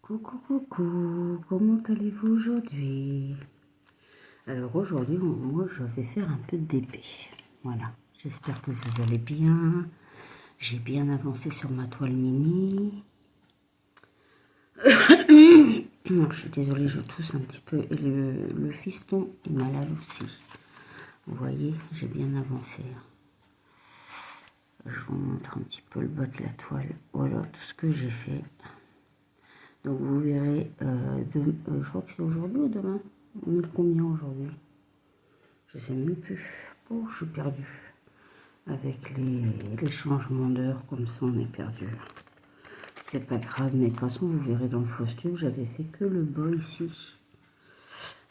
Coucou, coucou, comment allez-vous aujourd'hui? Alors aujourd'hui, moi je vais faire un peu de bébé. Voilà, j'espère que vous allez bien. J'ai bien avancé sur ma toile mini. Non, je suis désolée, je tousse un petit peu. Et le fiston est malade aussi. Vous voyez, j'ai bien avancé. Je vous montre un petit peu le bas de la toile. Voilà tout ce que j'ai fait. Donc vous verrez, je crois que c'est aujourd'hui ou demain. On est le combien aujourd'hui? Je sais même plus. Oh, je suis perdue. Avec les changements d'heure, comme ça on est perdu. C'est pas grave, mais de toute façon vous verrez dans le fausse tube, j'avais fait que le bas ici.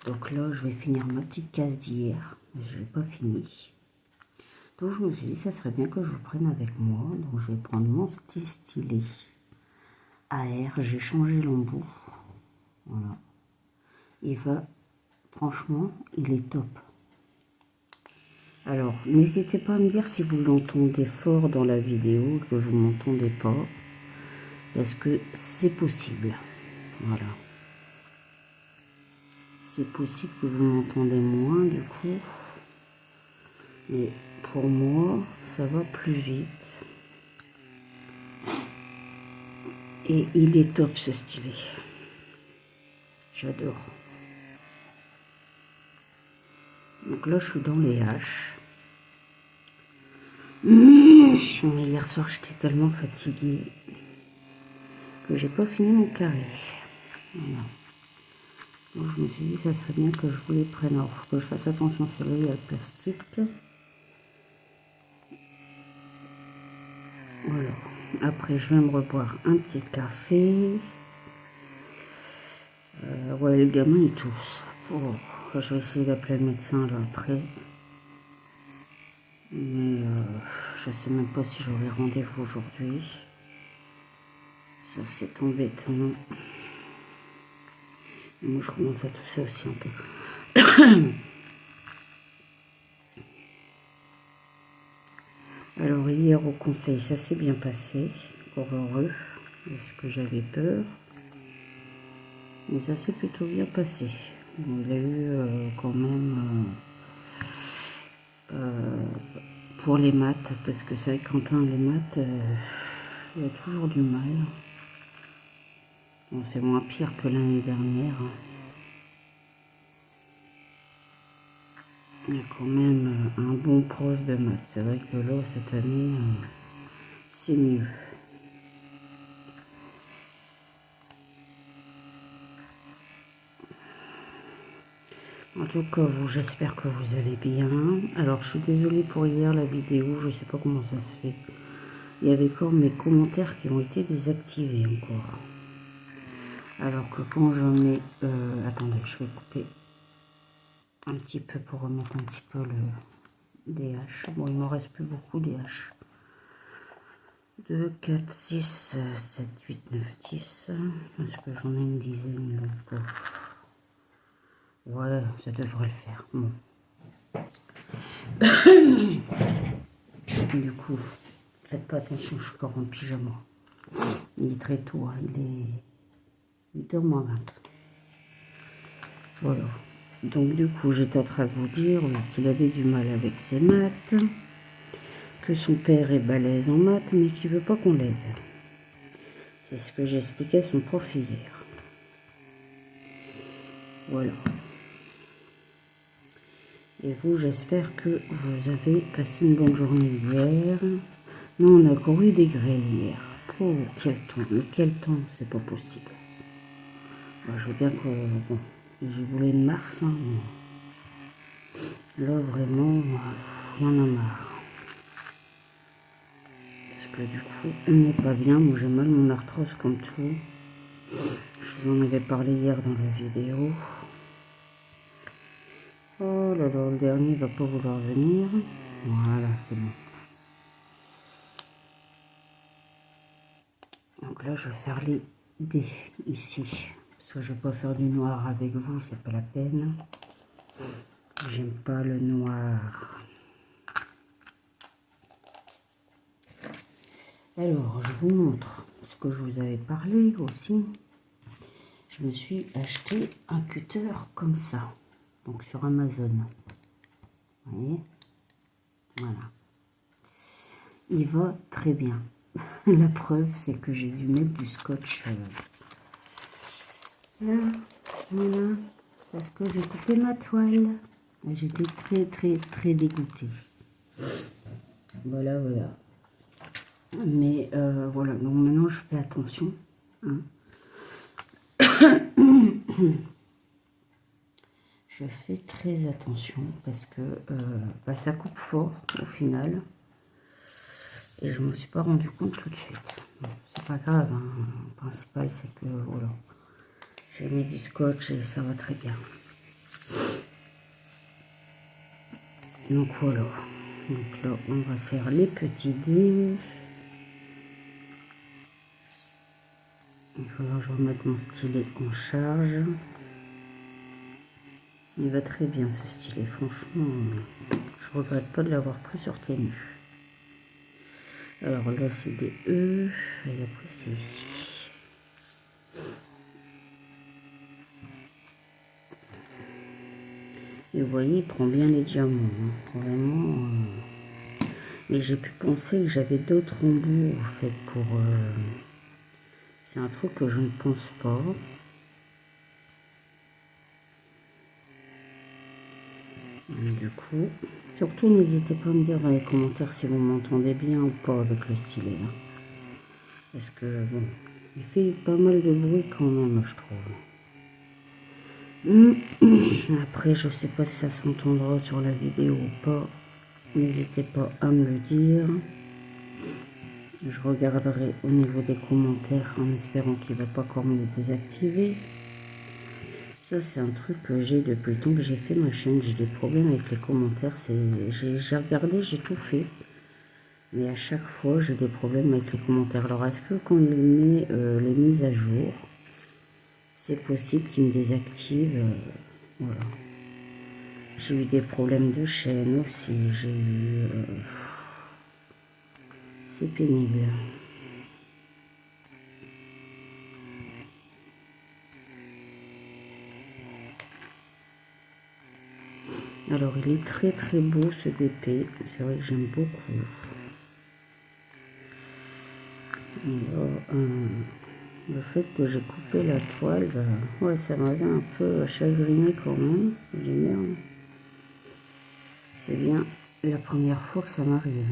Donc là je vais finir ma petite case d'hier. Je l'ai pas fini. Donc je me suis dit ça serait bien que je vous prenne avec moi. Donc je vais prendre mon petit stylet AR. J'ai changé l'embout. Voilà. Il va, franchement, il est top. Alors, n'hésitez pas à me dire si vous l'entendez fort dans la vidéo, que vous ne m'entendez pas. Parce que c'est possible. Voilà. C'est possible que vous m'entendez moins, du coup. Mais pour moi, ça va plus vite. Et il est top, ce stylet. J'adore. Donc là, je suis dans les haches. Mais hier soir, j'étais tellement fatiguée que j'ai pas fini mon carré. Voilà. Donc, je me suis dit, ça serait bien que je vous les prenne. Alors, il faut que je fasse attention sur il y a le plastique. Voilà. Après, je vais me reboire un petit café. Ouais, le gamin, il tousse. Oh, je vais essayer d'appeler le médecin, là, après. Mais je sais même pas si j'aurai rendez-vous aujourd'hui. Ça, c'est embêtant. Moi, je commence à tousser aussi un peu. Alors, hier, au conseil, ça s'est bien passé. Encore heureux, parce que j'avais peur. Mais ça s'est plutôt bien passé. Il a eu quand même... pour les maths, parce que c'est vrai que Quentin, les maths, il a toujours du mal. Bon, c'est moins pire que l'année dernière. Il y a quand même un bon prof de maths. C'est vrai que là, cette année, c'est mieux. En tout cas, j'espère que vous allez bien. Alors, je suis désolée pour hier, la vidéo, je sais pas comment ça se fait. Il y avait encore mes commentaires qui ont été désactivés encore. Alors que quand je mets... attendez, je vais couper un petit peu pour remettre un petit peu des haches. Bon, il ne me reste plus beaucoup des haches. 2, 4, 6, 7, 8, 9, 10. Parce que j'en ai une dizaine. Donc, ouais, ça devrait le faire. Bon. Du coup, faites pas attention, je suis encore en pyjama. Il est très tôt, hein, il est 8h moins 20. Voilà. Donc du coup, j'étais en train de vous dire qu'il avait du mal avec ses maths, que son père est balèze en maths, mais qu'il veut pas qu'on l'aide. C'est ce que j'expliquais à son prof hier. Voilà. Et vous, j'espère que vous avez passé une bonne journée hier. Nous, on a encore eu des grêles hier. Oh, quel temps, mais quel temps, c'est pas possible. Moi, je veux bien que, bon, j'ai voulu de mars, hein, mais là, vraiment, il y en a marre. Parce que du coup, on n'est pas bien. Moi, j'ai mal mon arthrose comme tout. Je vous en avais parlé hier dans la vidéo. Oh là là, le dernier va pas vouloir venir. Voilà, c'est bon. Donc là, je vais faire les dés ici. Parce que je ne vais pas faire du noir avec vous, c'est pas la peine. J'aime pas le noir. Alors, je vous montre ce que je vous avais parlé aussi. je me suis acheté un cutter comme ça. Donc sur Amazon. Vous voyez? Voilà. Il va très bien. La preuve, c'est que j'ai dû mettre du scotch là. Voilà. Parce que j'ai coupé ma toile. J'étais très dégoûtée. Voilà. Mais voilà, donc maintenant je fais attention. Hein. Je fais très attention parce que ça coupe fort au final. Et je ne me suis pas rendu compte tout de suite. Bon, c'est pas grave, hein. Le principal c'est que voilà. J'ai mis du scotch et ça va très bien. Donc voilà. Donc là on va faire les petits dés. Il faudra que je remette mon stylet en charge. Il va très bien ce stylet, franchement. Je regrette pas de l'avoir pris sur Temu. Alors là c'est des E et après c'est ici. Et vous voyez, il prend bien les diamants. Hein. Vraiment. Mais j'ai pu penser que j'avais d'autres embouts en fait pour. C'est un truc que je ne pense pas. Du coup, surtout n'hésitez pas à me dire dans les commentaires si vous m'entendez bien ou pas avec le stylet. Hein. Parce que bon, il fait pas mal de bruit quand même, je trouve. Après, je sais pas si ça s'entendra sur la vidéo ou pas. N'hésitez pas à me le dire. Je regarderai au niveau des commentaires en espérant qu'il ne va pas encore me les désactiver. Ça, c'est un truc que j'ai depuis le temps que j'ai fait ma chaîne. J'ai des problèmes avec les commentaires. J'ai regardé, j'ai tout fait. Mais à chaque fois, j'ai des problèmes avec les commentaires. Alors, est-ce que quand il met les mises à jour, c'est possible qu'il me désactive voilà. J'ai eu des problèmes de chaîne aussi. J'ai eu... c'est pénible. Alors, il est très beau ce BP. C'est vrai que j'aime beaucoup. Alors, le fait que j'ai coupé la toile, bah, ouais, ça m'avait un peu chagriné quand même. J'ai dit merde. C'est bien la première fois que ça m'arrive.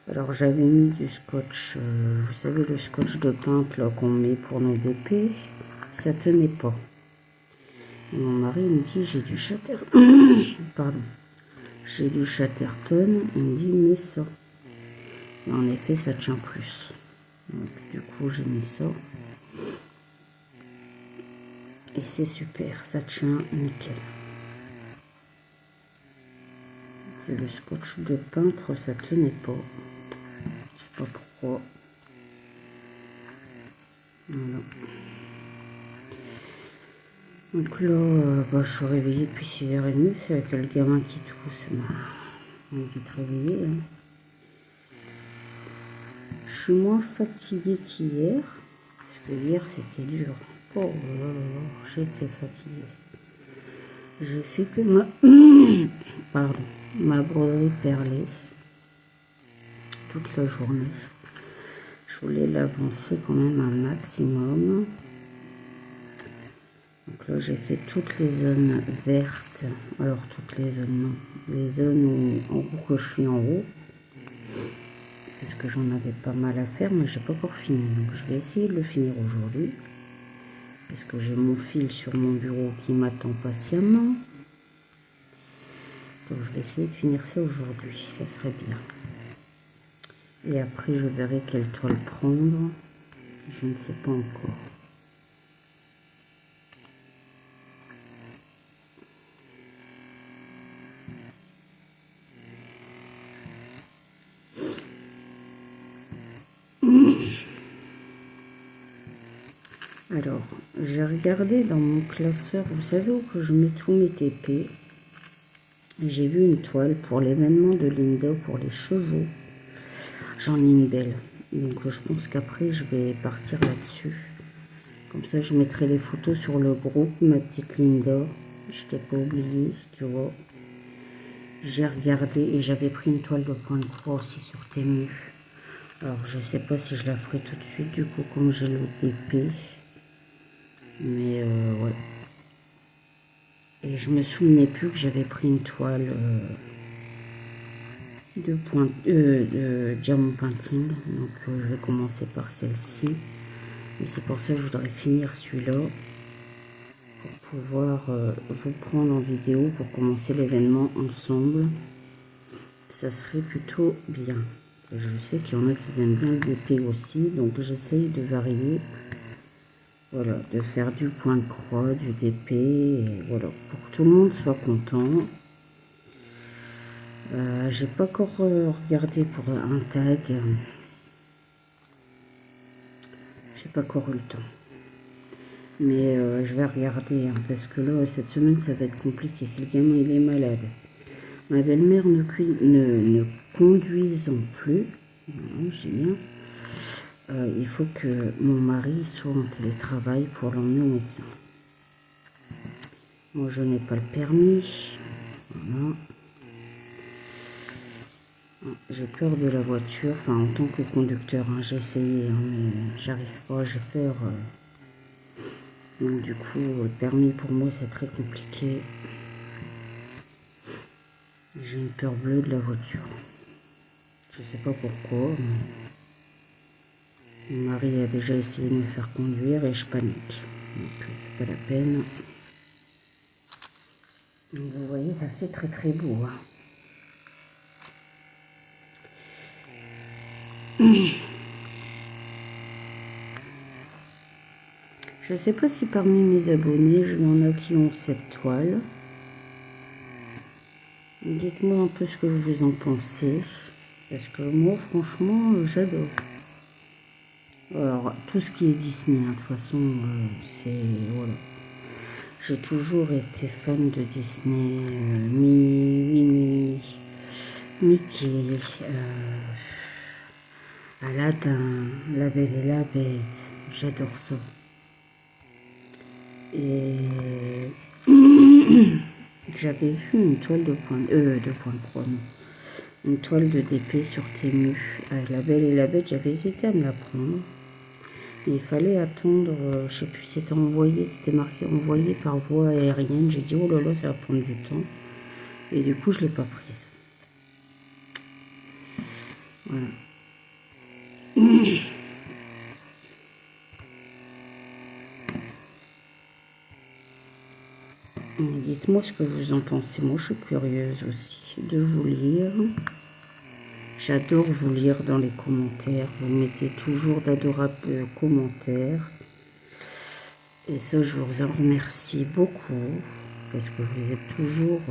Alors, j'avais mis du scotch, vous savez, le scotch de peintre là qu'on met pour nos BP. Ça tenait pas. Et mon mari me dit, j'ai du pardon. J'ai du Chatterton. Il me dit, mets ça. Et en effet, ça tient plus. Donc, du coup, j'ai mis ça. Et c'est super, ça tient nickel. C'est le scotch de peintre, ça tenait pas. Je sais pas pourquoi. Voilà. Donc là, je suis réveillée depuis 6h30. C'est avec le gamin qui tousse. On est vite réveillé. Hein. Je suis moins fatiguée qu'hier. Parce que hier, c'était dur. Oh là là, j'étais fatiguée. J'ai fait que ma broderie perlée toute la journée. Je voulais l'avancer quand même un maximum. Donc là, j'ai fait toutes les zones vertes. Alors, toutes les zones, non. Les zones en haut que je suis en haut. Parce que j'en avais pas mal à faire, mais j'ai pas encore fini. Donc, je vais essayer de le finir aujourd'hui. Parce que j'ai mon fil sur mon bureau qui m'attend patiemment. Donc, je vais essayer de finir ça aujourd'hui. Ça serait bien. Et après, je verrai quelle toile prendre. Je ne sais pas encore. Alors, j'ai regardé dans mon classeur, vous savez où que je mets tous mes TP. J'ai vu une toile pour l'événement de Linda pour les chevaux. J'en ai une belle. Donc je pense qu'après je vais partir là-dessus. Comme ça, je mettrai les photos sur le groupe, ma petite Linda. Je t'ai pas oublié, tu vois. J'ai regardé et j'avais pris une toile de point de croix aussi sur Temu. Alors, je sais pas si je la ferai tout de suite, du coup, comme j'ai le DP. Mais, ouais. Et je me souvenais plus que j'avais pris une toile de diamant painting. Donc, je vais commencer par celle-ci. Et c'est pour ça que je voudrais finir celui-là. Pour pouvoir vous prendre en vidéo pour commencer l'événement ensemble. Ça serait plutôt bien. Et je sais qu'il y en a qui aiment bien le DP aussi. Donc, j'essaye de varier. Voilà, de faire du point de croix, du DP. Et voilà, pour que tout le monde soit content. J'ai pas encore regardé pour un tag. J'ai pas encore eu le temps. Mais je vais regarder, hein, parce que là, cette semaine, ça va être compliqué. Si le gamin, il est malade. Ma belle-mère ne conduisant plus, j'ai bien, il faut que mon mari soit en télétravail pour l'emmener au médecin. Moi, je n'ai pas le permis. Voilà. J'ai peur de la voiture, enfin en tant que conducteur, hein, j'ai essayé, hein, mais j'arrive pas, j'ai peur. Donc du coup, le permis pour moi c'est très compliqué. J'ai une peur bleue de la voiture. Je sais pas pourquoi, mais mon mari a déjà essayé de me faire conduire et je panique. Donc c'est pas la peine. Donc vous voyez, ça fait très très beau. Hein. Je ne sais pas si parmi mes abonnés, il y en a qui ont cette toile. Dites-moi un peu ce que vous en pensez. Parce que moi, franchement, j'adore. Alors, tout ce qui est Disney, hein, de toute façon, c'est... Voilà. J'ai toujours été fan de Disney. Minnie, Mickey, Aladdin, La Belle et la Bête. J'adore ça. Et j'avais vu une toile de point de croix, non. Une toile de DP sur Temu. La Belle et la Bête, j'avais hésité à me la prendre. Mais il fallait attendre, je sais plus, c'était envoyé, c'était marqué envoyé par voie aérienne. J'ai dit, oh là là, ça va prendre du temps. Et du coup, je ne l'ai pas prise. Voilà. Dites-moi ce que vous en pensez. Moi, je suis curieuse aussi de vous lire. J'adore vous lire dans les commentaires. Vous mettez toujours d'adorables commentaires. Et ça, je vous en remercie beaucoup. Parce que vous êtes toujours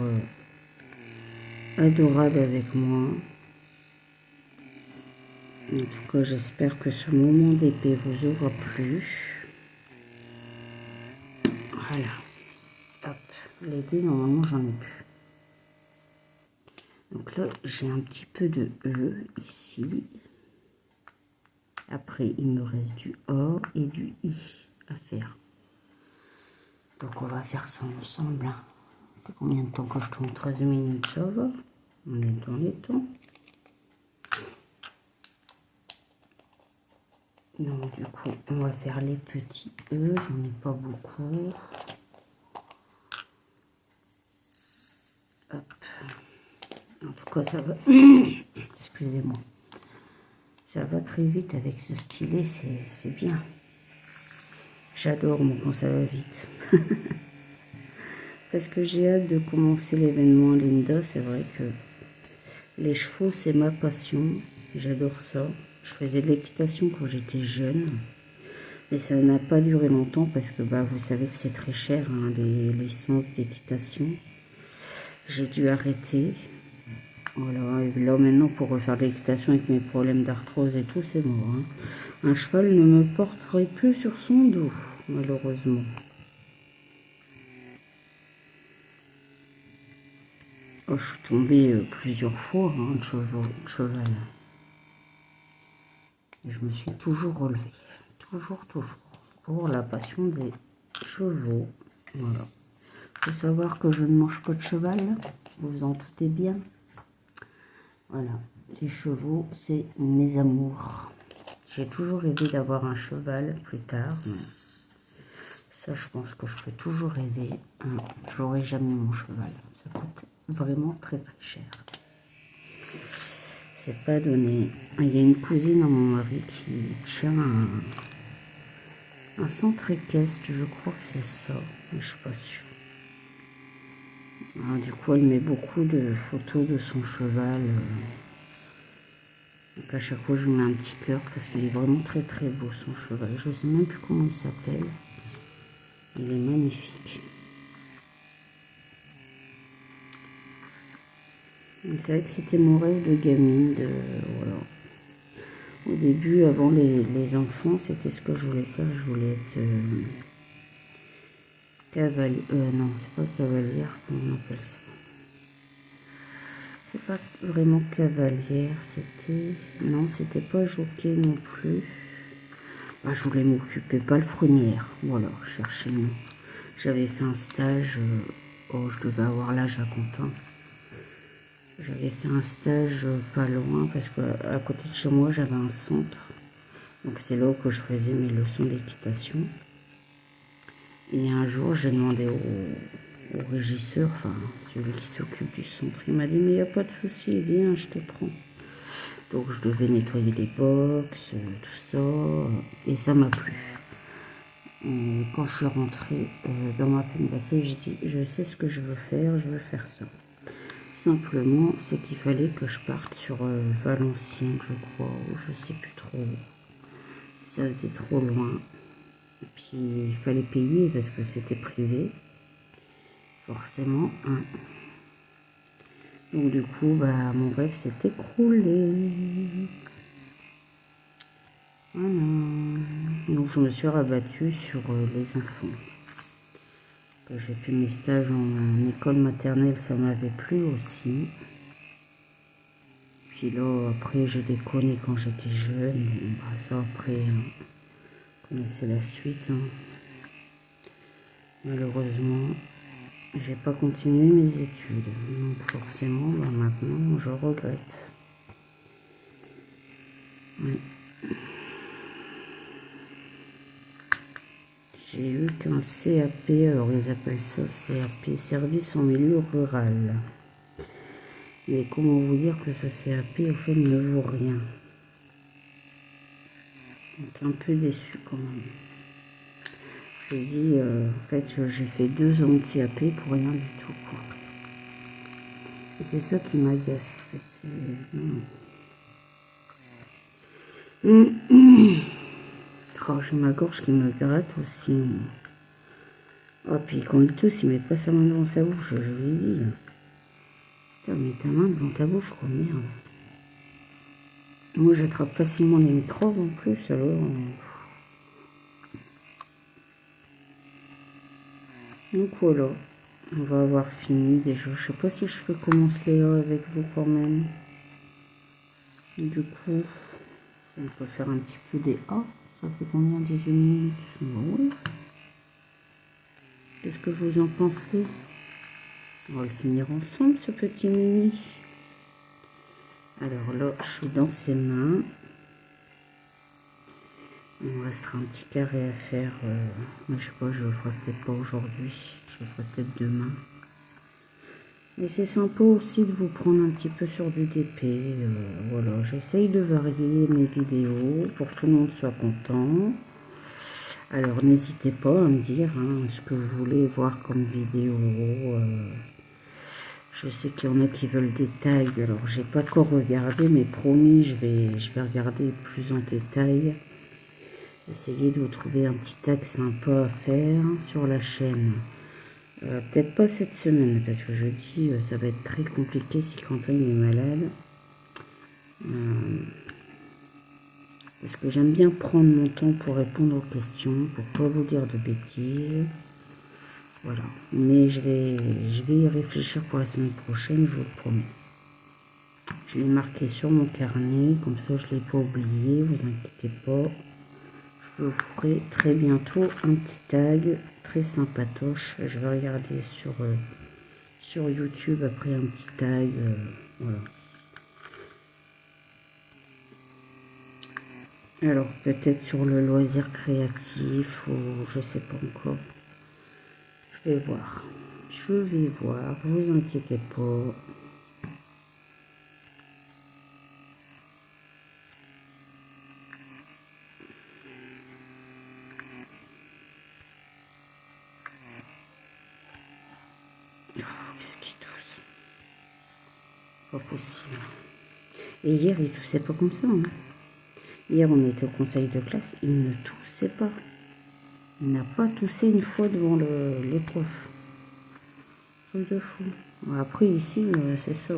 adorables avec moi. En tout cas, j'espère que ce moment d'épée vous aura plu. Voilà. Hop. Les dés, normalement, j'en ai plus. Donc là, j'ai un petit peu de E ici. Après, il me reste du A et du I à faire. Donc, on va faire ça ensemble. Ça fait combien de temps que je tourne? 13 minutes, ça va. On est dans les temps. Donc, du coup, on va faire les petits E. J'en ai pas beaucoup. Hop. En tout cas, ça va... Excusez-moi. Ça va très vite avec ce stylet, c'est bien. J'adore moi quand ça va vite. Parce que j'ai hâte de commencer l'événement Linda. C'est vrai que les chevaux, c'est ma passion. J'adore ça. Je faisais de l'équitation quand j'étais jeune. Mais ça n'a pas duré longtemps parce que bah, vous savez que c'est très cher, hein, les licences d'équitation. J'ai dû arrêter. Voilà, et là maintenant pour refaire de l'équitation avec mes problèmes d'arthrose et tout, c'est mort. Hein. Un cheval ne me porterait plus sur son dos, malheureusement. Oh, je suis tombée plusieurs fois hein, de cheval. Et je me suis toujours relevée. Toujours. pour la passion des chevaux. Voilà. Il faut savoir que je ne mange pas de cheval, vous vous en doutez bien. Voilà, les chevaux, c'est mes amours. J'ai toujours rêvé d'avoir un cheval plus tard. Mais ça, je pense que je peux toujours rêver. J'aurai jamais mon cheval. Ça coûte vraiment très très cher. C'est pas donné. Il y a une cousine à mon mari qui tient un centre équestre, je crois que c'est ça, mais je suis pas sûre. Alors, du coup, elle met beaucoup de photos de son cheval. Donc à chaque fois, je mets un petit cœur parce qu'il est vraiment très très beau son cheval. Je sais même plus comment il s'appelle. Il est magnifique. C'est vrai que c'était mon rêve de gamine. Voilà. Au début, avant les enfants, c'était ce que je voulais faire. Je voulais être cavalier. Non, c'est pas cavalière, comment on appelle ça? C'est pas vraiment cavalière, c'était... Non, c'était pas jockey non plus. Ah, je voulais m'occuper palefrenière. Voilà, cherchez le nom. J'avais fait un stage... oh, je devais avoir l'âge à Quentin. J'avais fait un stage pas loin parce qu'à côté de chez moi, j'avais un centre. Donc c'est là où je faisais mes leçons d'équitation. Et un jour, j'ai demandé au régisseur, enfin celui qui s'occupe du centre, il m'a dit mais il n'y a pas de souci, viens, je te prends. Donc je devais nettoyer les box, tout ça, et ça m'a plu. Et quand je suis rentrée dans ma famille d'accueil, j'ai dit je sais ce que je veux faire ça. Simplement, c'est qu'il fallait que je parte sur Valenciennes, je crois, ou je sais plus trop. Ça faisait trop loin. Et puis il fallait payer parce que c'était privé, forcément. Hein. Donc du coup, bah, mon rêve s'est écroulé. Voilà. Donc je me suis rabattue sur les enfants. Quand j'ai fait mes stages en école maternelle, ça m'avait plu aussi. Puis là, après, j'ai déconné quand j'étais jeune. Bah, ça, après, vous connaissez la suite. Hein. Malheureusement, j'ai pas continué mes études. Donc forcément, bah, maintenant, je regrette. Oui. J'ai eu qu'un CAP, alors ils appellent ça CAP, service en milieu rural. Mais comment vous dire que ce CAP, au fait, ne vaut rien. Donc un peu déçu quand même. J'ai dit, en fait, j'ai fait 2 ans de CAP pour rien du tout, quoi. Et c'est ça qui m'agace, en fait. Oh, j'ai ma gorge qui me gratte aussi. Oh, puis quand il tousse, il met pas sa main devant sa bouche, je lui dis. Putain, mets ta main devant ta bouche, quoi, merde. Moi, j'attrape facilement les microbes en plus, alors... Donc voilà, on va avoir fini déjà. Je sais pas si je peux commencer Léa avec vous quand même. Du coup, on peut faire un petit peu des A. Ça fait combien? 18 minutes? Oui. Qu'est-ce que vous en pensez? On va le finir ensemble, ce petit mini. Alors là, je suis dans ses mains. Il me restera un petit carré à faire. Mais je sais pas, je le ferai peut-être pas aujourd'hui. Je le ferai peut-être demain. Et c'est sympa aussi de vous prendre un petit peu sur du DP. Voilà, j'essaye de varier mes vidéos pour que tout le monde soit content. Alors n'hésitez pas à me dire ce que vous voulez voir comme vidéo. Je sais qu'il y en a qui veulent des tags. Alors j'ai pas encore regardé, mais promis, je vais regarder plus en détail. Essayer de vous trouver un petit tag sympa à faire sur la chaîne. Peut-être pas cette semaine, parce que je dis ça va être très compliqué si Quentin est malade. Parce que j'aime bien prendre mon temps pour répondre aux questions, pour pas vous dire de bêtises. Voilà. Mais je vais y réfléchir pour la semaine prochaine, je vous le promets. Je l'ai marqué sur mon carnet, comme ça je ne l'ai pas oublié, vous inquiétez pas. Je je vous ferai très bientôt un petit tag très sympatoche. Je vais regarder sur YouTube après un petit tag. Voilà. Alors peut-être sur le loisir créatif ou je sais pas encore. Je vais voir. Je vais voir. Vous inquiétez pas. Oh, qu'est-ce qui tousse? Pas possible. Et hier, il toussait pas comme ça. Hein. Hier, on était au conseil de classe. Il ne toussait pas. Il n'a pas toussé une fois devant les profs. Truc de fou. Après, ici, c'est ça.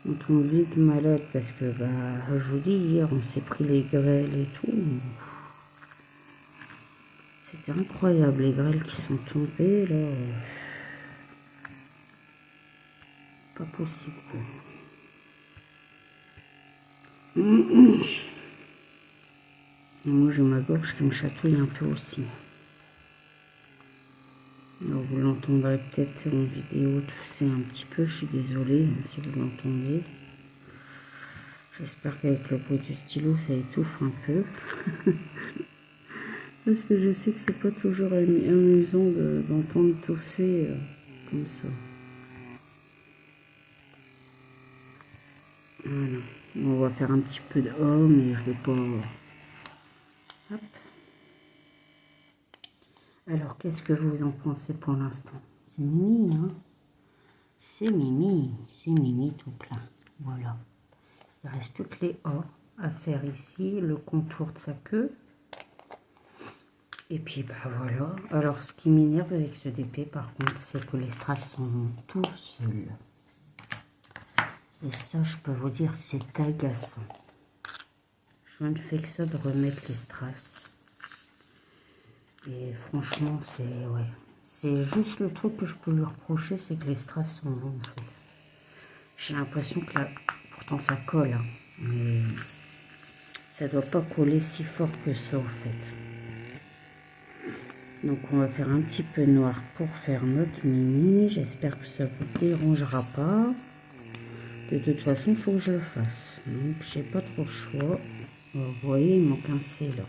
On tombe vite malade parce que, bah, je vous dis, hier, on s'est pris les grêles et tout. C'était incroyable, les grêles qui sont tombées, là. Pas possible, quoi. Et moi, j'ai ma gorge qui me chatouille un peu aussi. Alors, vous l'entendrez peut-être en vidéo tousser un petit peu. Je suis désolée hein, si vous l'entendez. J'espère qu'avec le bruit du stylo, ça étouffe un peu. Parce que je sais que c'est pas toujours amusant d'entendre tousser comme ça. Voilà. On va faire un petit peu de oh, mais je vais pas... Hop. Alors, qu'est-ce que vous en pensez pour l'instant? C'est Mimi, hein? C'est Mimi tout plein. Voilà. Il ne reste plus que les O à faire ici, le contour de sa queue. Et puis, bah voilà. Alors, ce qui m'énerve avec ce DP, par contre, c'est que les strass sont tout seuls. Et ça, je peux vous dire, c'est agaçant. Je ne fais que ça de remettre les strass. Et franchement, c'est... Ouais. C'est juste le truc que je peux lui reprocher, c'est que les strass sont longs, en fait. J'ai l'impression que là, pourtant ça colle, hein, mais ça doit pas coller si fort que ça, en fait. Donc on va faire un petit peu noir pour faire notre mini. J'espère que ça vous dérangera pas. De toute façon, il faut que je le fasse. Donc j'ai pas trop le choix. Vous voyez, il manque un C là.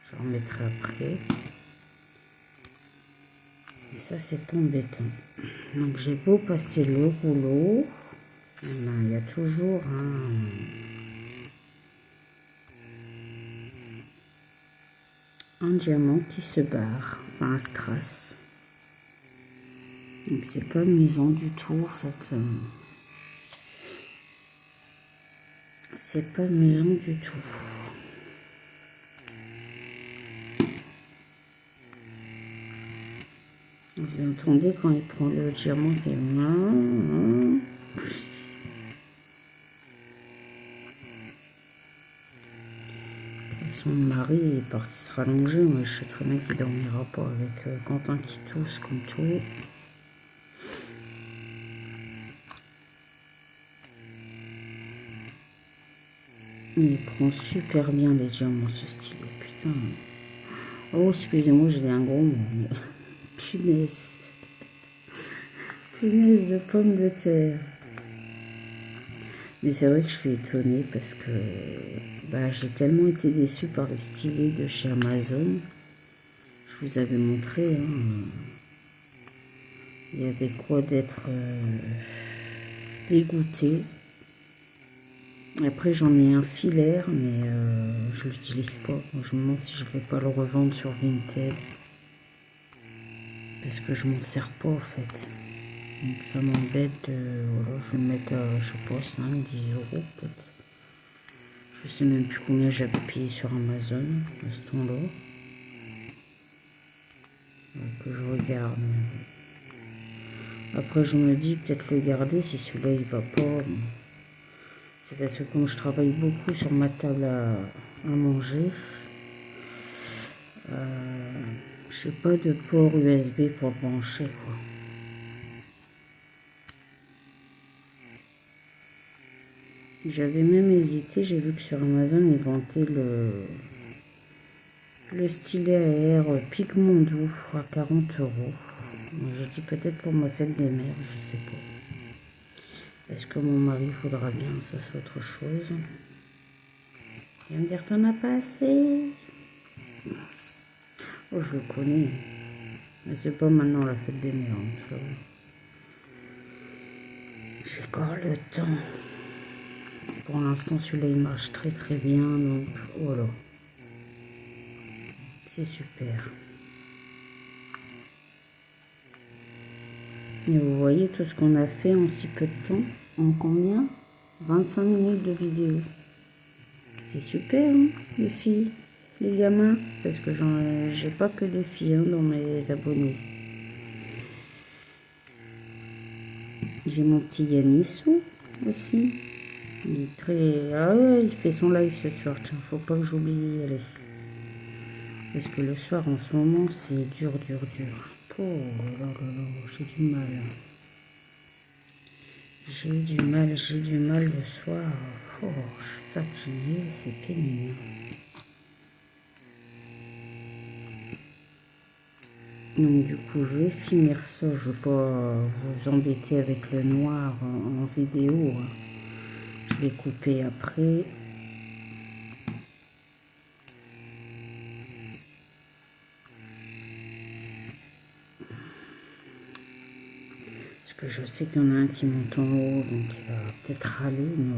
Je remettrai après. Et ça, c'est embêtant. Donc j'ai beau passer le rouleau. Il y a toujours un diamant qui se barre. Enfin, un strass. Donc c'est pas amusant du tout en fait. C'est pas amusant du tout. Vous entendez quand il prend le diamant qui est... Son mari est parti se rallonger, mais je sais très bien qu'il dormira pas avec Quentin qui tousse comme tout. Il prend super bien les diamants, ce style. Putain. Oh, excusez-moi, j'ai un gros mot. Mais... Punaise. Punaise de pommes de terre. Mais c'est vrai que je suis étonnée parce que bah, j'ai tellement été déçue par le stylet de chez Amazon. Je vous avais montré. Hein, il y avait quoi d'être dégoûté. Après j'en ai un filaire mais je l'utilise pas. Je me demande si je vais pas le revendre sur Vinted. Parce que je m'en sers pas en fait. Donc ça m'embête voilà, je vais le mettre à, je sais pas, 5-10 euros peut-être. Je sais même plus combien j'avais payé sur Amazon à ce temps-là. Que je regarde. Après je me dis peut-être le garder si celui-là il va pas. C'est parce que comme je travaille beaucoup sur ma table à manger, je n'ai pas de port USB pour brancher quoi. J'avais même hésité, j'ai vu que sur Amazon, ils vendaient le stylet à air Pigmento à 40 €. J'ai dit peut-être pour ma fête des mères, je sais pas. Est-ce que mon mari voudra bien que ça soit autre chose? Il va me dire t'en as pas assez. Oh, je le connais. Mais c'est pas maintenant la fête des mères, hein, ça va. J'ai encore le temps. Pour l'instant, celui-là, il marche très très bien, donc voilà. C'est super. Et vous voyez tout ce qu'on a fait en si peu de temps. En combien? 25 minutes de vidéo. C'est super, hein, les filles, les gamins. Parce que j'ai pas que des filles hein, dans mes abonnés. J'ai mon petit Yanissou aussi. Il est très... Ah ouais, il fait son live ce soir. Tiens, faut pas que j'oublie d'y aller. Parce que le soir, en ce moment, c'est dur, dur, dur. Oh là là là, j'ai du mal. J'ai du mal le soir. Oh, je suis fatiguée, c'est pénible. Donc du coup, je vais finir ça. Je ne vais pas vous embêter avec le noir en vidéo. Je vais couper après. Parce que je sais qu'il y en a un qui monte en haut, donc il va peut-être râler. Non,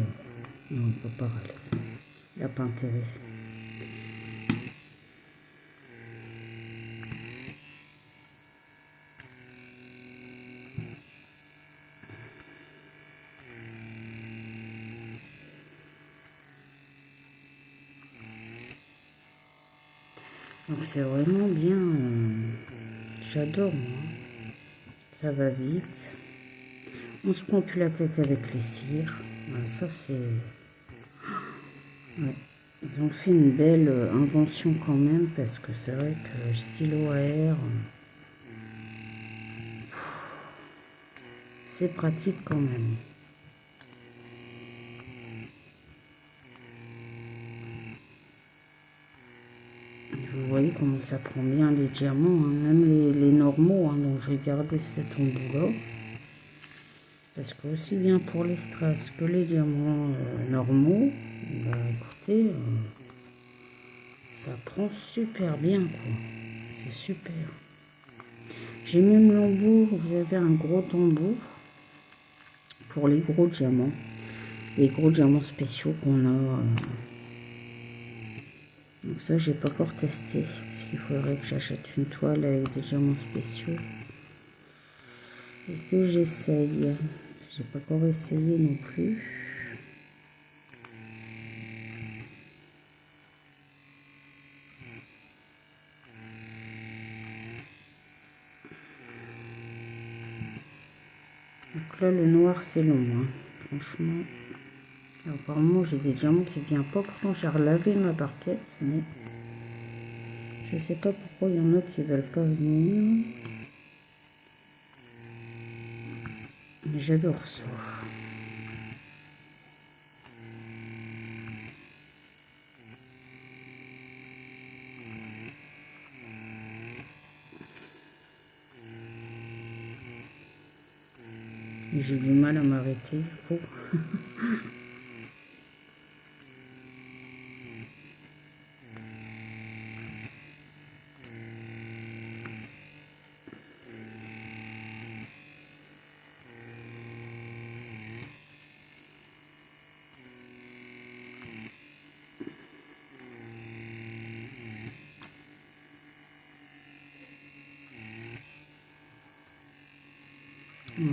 non, il ne peut pas râler. Il n'a pas intérêt. Donc c'est vraiment bien. J'adore, moi. Ça va vite. On se prend plus la tête avec les cires. Voilà, ça c'est... Ouais. Ils ont fait une belle invention quand même, parce que c'est vrai que le stylo à air, c'est pratique quand même. Vous voyez comment ça prend bien les diamants, hein, même les normaux, hein, donc je vais garder cet embout-là. Parce que aussi bien pour les strass que les diamants normaux, bah écoutez, ça prend super bien quoi. C'est super. J'ai même l'embout, vous avez un gros embout pour les gros diamants. Les gros diamants spéciaux qu'on a. Donc ça, j'ai pas encore testé. Parce qu'il faudrait que j'achète une toile avec des diamants spéciaux. Et que j'essaye. J'ai pas encore essayé non plus. Donc là, le noir, c'est long. Hein. Franchement. Apparemment, j'ai des diamants qui viennent pas. Pourtant, j'ai relavé ma barquette. Mais je sais pas pourquoi il y en a qui veulent pas venir. Mais j'adore ça. J'ai du mal à m'arrêter. Oh.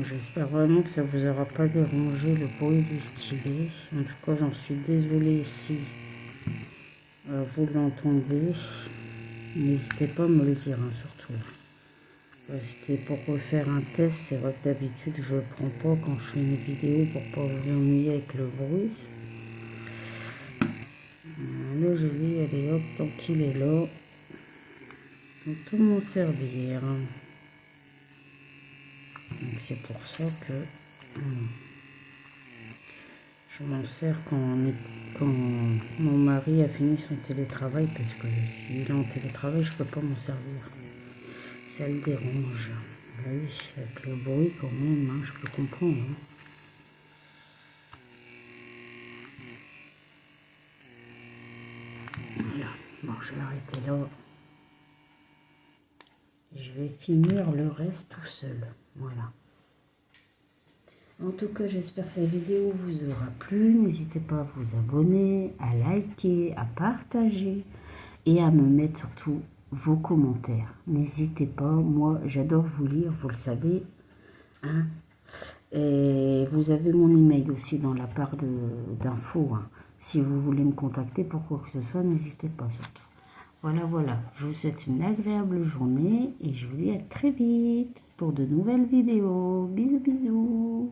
J'espère vraiment que ça vous aura pas dérangé le bruit du stylet. En tout cas, j'en suis désolée si vous l'entendez. N'hésitez pas à me le dire, hein, surtout. C'était pour refaire un test. C'est vrai que d'habitude, je ne le prends pas quand je fais une vidéo pour pas vous ennuyer avec le bruit. Là, j'ai dit, allez hop, tant qu'il est là, tout m'en servir. Donc c'est pour ça que Je m'en sers quand mon mari a fini son télétravail, parce que s'il est en télétravail, je peux pas m'en servir. Ça le dérange. Bah oui, avec le bruit quand même, hein, je peux comprendre. Hein. Voilà. Bon, je vais arrêter là. Je vais finir le reste tout seul. Voilà. En tout cas, j'espère que cette vidéo vous aura plu. N'hésitez pas à vous abonner, à liker, à partager et à me mettre surtout vos commentaires. N'hésitez pas, moi j'adore vous lire, vous le savez. Hein. Et vous avez mon email aussi dans la barre d'infos. Hein. Si vous voulez me contacter pour quoi que ce soit, n'hésitez pas surtout. Voilà. Je vous souhaite une agréable journée et je vous dis à très vite pour de nouvelles vidéos. Bisous.